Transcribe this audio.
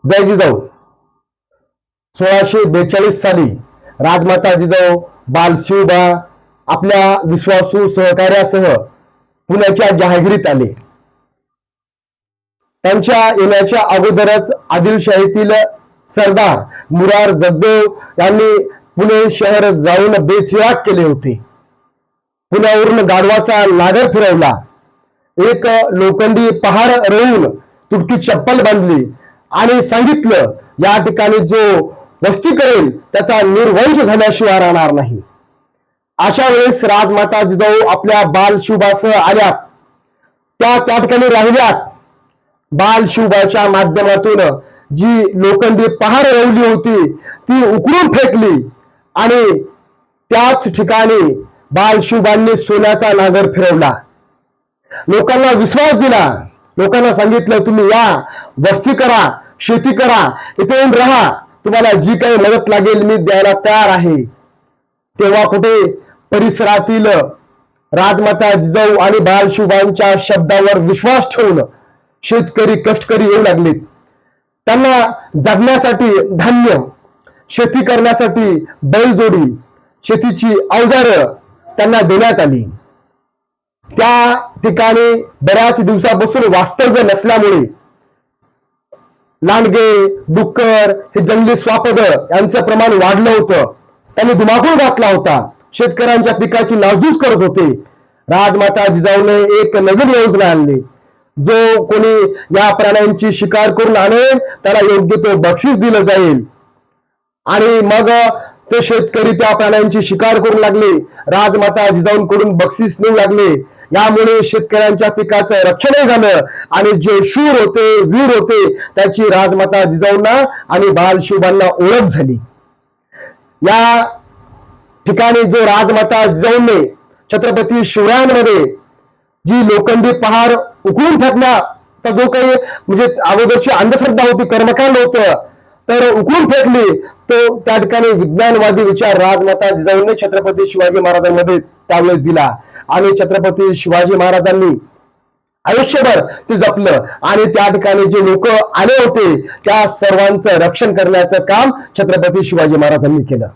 जय जिजाऊ. 1642 साली राजमाता जिजाऊ बालशिवबा आपल्या विश्वासू सहकार्यासह पुण्याच्या जहागिरीत आले. त्यांच्या येण्याच्या अगोदरच आदिलशाहीतील सरदार मुरार जगदेव यांनी पुणे शहर जाऊन बेचिराग केले होते. पुण्यावरून गाढवाचा नागर फिरवला. एक लोखंडी पहाड रोवून तुटकी चप्पल बांधली आणि सांगितलं, या ठिकाणी जो वस्ती करेल त्याचा निर्वंश झाल्याशिवाय राहणार नाही. अशा वेळेस राजमाता जिजाऊ आपल्या बालशिवबासह आल्या. त्या ठिकाणी राहिल्यात. बालशिवबाच्या माध्यमातून जी लोखंडी पहाड रोवली होती ती उकळून फेकली आणि त्याच ठिकाणी बालशिवबांनी सोन्याचा नागर फिरवला. लोकांना विश्वास दिला. लोकांना सांगितलं, तुम्ही या, वस्ती करा, शेती करा, इथे येऊन राहा, तुम्हाला जी काही मदत लागेल मी द्यायला तयार आहे. तेव्हा कुठे परिसरातील राजमाता जिजाऊ आणि बालशिवबांच्या शब्दावर विश्वास ठेवून शेतकरी कष्टकरी येऊ लागले. त्यांना जगण्यासाठी धान्य, शेती करण्यासाठी बैलजोडी, शेतीची अवजारं त्यांना देण्यात आली. त्या ठिकाणी बऱ्याच दिवसापासून वास्तव्य नसल्यामुळे लांडगे, डुक्कर, हे जंगली स्वापद यांचं प्रमाण वाढलं होतं. त्यांनी धुमाकूळ घातला होता. शेतकऱ्यांच्या पिकाची नासधूस करत होते. राजमाता जिजाऊने एक नवीन योजना आणली. जो कोणी या प्राण्यांची शिकार करून आणेल त्याला योग्य तो बक्षीस दिलं जाईल. आणि मग ते शेतकरी त्या प्राण्यांची शिकार करू लागले. राजमाता जिजाऊंकडून बक्षीस नेऊ लागले. यामुळे शेतकऱ्यांच्या पिकाचं रक्षणही झालं आणि जे शूर होते, वीर होते, त्याची राजमाता जिजाऊंना आणि बालशिवबांना ओळख झाली. या ठिकाणी जो राजमाता जिजाऊंनी छत्रपती शिवरायांमध्ये जी लोखंडी पहाड उकळून फेकण्याचा जो काही म्हणजे अगोदरची अंधश्रद्धा होती, कर्मकांड होतं, तर उकळून फेकली. तो त्या ठिकाणी विज्ञानवादी विचार राजमाता जिजाऊंनी छत्रपती शिवाजी महाराजांमध्ये त्यावेळेस दिला आणि छत्रपती शिवाजी महाराजांनी आयुष्यभर ते जपलं आणि त्या ठिकाणी जे लोक आले होते त्या सर्वांचं रक्षण करण्याचं काम छत्रपती शिवाजी महाराजांनी केलं.